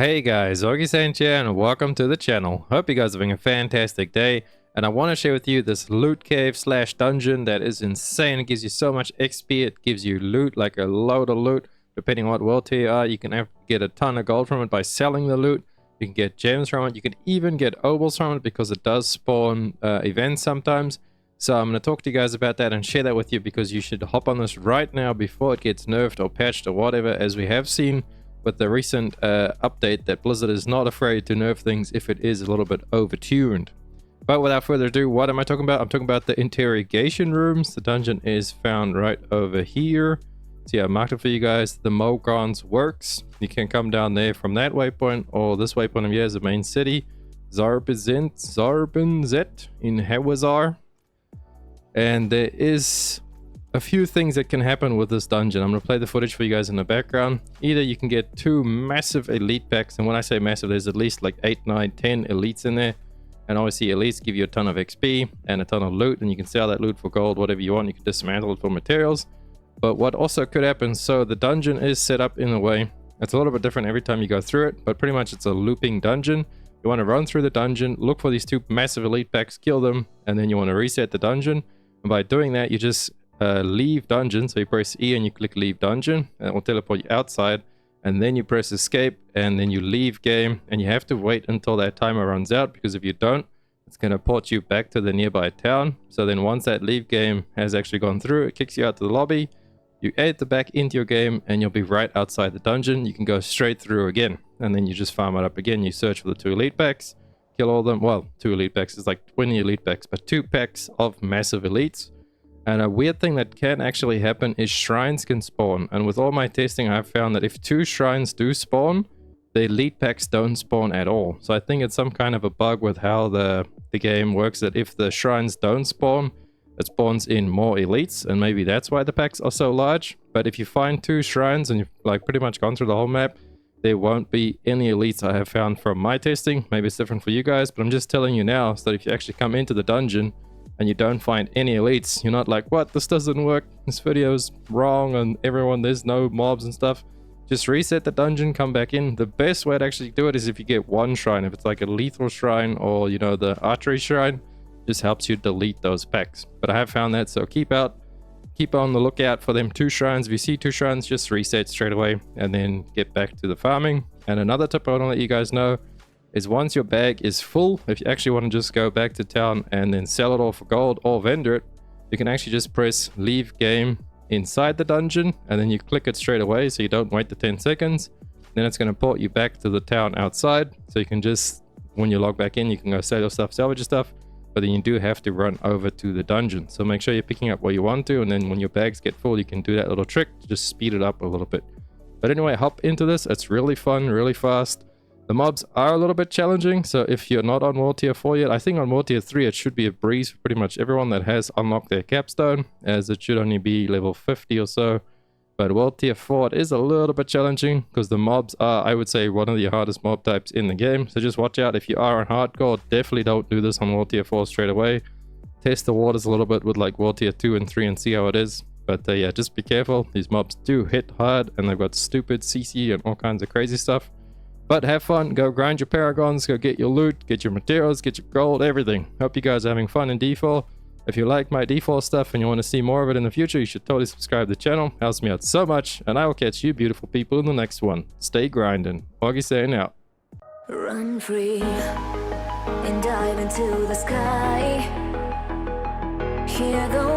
Hey guys, Augie here and welcome to the channel. Hope you guys are having a fantastic day, and I want to share with you this loot cave slash dungeon that is insane. It gives you so much XP, it gives you loot, like a load of loot. Depending on what world tier you are, you can get a ton of gold from it by selling the loot. You can get gems from it, you can even get obols from it because it does spawn events sometimes. So I'm going to talk to you guys about that and share that with you because you should hop on this right now before it gets nerfed or patched or whatever, as we have seen with the recent update that Blizzard is not afraid to nerf things if it is a little bit overtuned. But without further ado, what am I talking about? I'm talking about the interrogation rooms. The dungeon is found right over here. So yeah, I marked it for you guys. The Mogons works. You can come down there from that waypoint, or this waypoint of here is the main city. Zarbenzet in Hewazar. And there is a few things that can happen with this dungeon. I'm going to play the footage for you guys in the background. Either you can get 2 massive elite packs, and when I say massive, there's at least like 8, 9, 10 elites in there. And obviously elites give you a ton of XP and a ton of loot, and you can sell that loot for gold, whatever you want. You can dismantle it for materials. But what also could happen, so the dungeon is set up in a way, it's a little bit different every time you go through it, but pretty much it's a looping dungeon. You want to run through the dungeon, look for these 2 massive elite packs, kill them, and then you want to reset the dungeon. And by doing that, you just leave dungeon. So you press E and you click leave dungeon, and it will teleport you outside, and then you press escape and then you leave game, and you have to wait until that timer runs out, because if you don't, it's going to port you back to the nearby town. So then once that leave game has actually gone through, it kicks you out to the lobby, you add the back into your game, and you'll be right outside the dungeon. You can go straight through again, and then you just farm it up again. You search for the 2 elite packs, kill all of them. Well, 2 elite packs is like 20 elite packs, but 2 packs of massive elites. And a weird thing that can actually happen is shrines can spawn. And with all my testing, I've found that if 2 shrines do spawn, the elite packs don't spawn at all. So I think it's some kind of a bug with how the game works, that if the shrines don't spawn, it spawns in more elites, and maybe that's why the packs are so large. But if you find 2 shrines and you've like pretty much gone through the whole map, there won't be any elites I have found from my testing. Maybe it's different for you guys, but I'm just telling you now, so that if you actually come into the dungeon and you don't find any elites, you're not like, what, this doesn't work, this video is wrong, and everyone, there's no mobs and stuff. Just reset the dungeon, come back in. The best way to actually do it is if you get 1 shrine. If it's like a lethal shrine or, you know, the archery shrine, just helps you delete those packs. But I have found that, so keep on the lookout for them 2 shrines. If you see 2 shrines, just reset straight away and then get back to the farming. And another tip I want to let you guys know is once your bag is full, if you actually want to just go back to town and then sell it all for gold or vendor it, you can actually just press leave game inside the dungeon, and then you click it straight away, so you don't wait the 10 seconds. Then it's going to port you back to the town outside, so you can just, when you log back in, you can go sell your stuff, salvage your stuff, but then you do have to run over to the dungeon. So make sure you're picking up what you want to, and then when your bags get full, you can do that little trick to just speed it up a little bit. But anyway, hop into this. It's really fun, really fast. The mobs are a little bit challenging, so if you're not on World Tier 4 yet, I think on World Tier 3 it should be a breeze for pretty much everyone that has unlocked their capstone, as it should only be level 50 or so. But World Tier 4 it is a little bit challenging, because the mobs are, I would say, one of the hardest mob types in the game. So just watch out if you are on hardcore. Definitely don't do this on World Tier 4 straight away. Test the waters a little bit with like World Tier 2 and 3 and see how it is. But yeah, just be careful. These mobs do hit hard, and they've got stupid CC and all kinds of crazy stuff. But have fun, go grind your paragons, go get your loot, get your materials, get your gold, everything. Hope you guys are having fun in D4. If you like my D4 stuff and you want to see more of it in the future, you should totally subscribe to the channel. Helps me out so much, and I will catch you beautiful people in the next one. Stay grinding. Augie saying out. Run free and dive into the sky. Hear the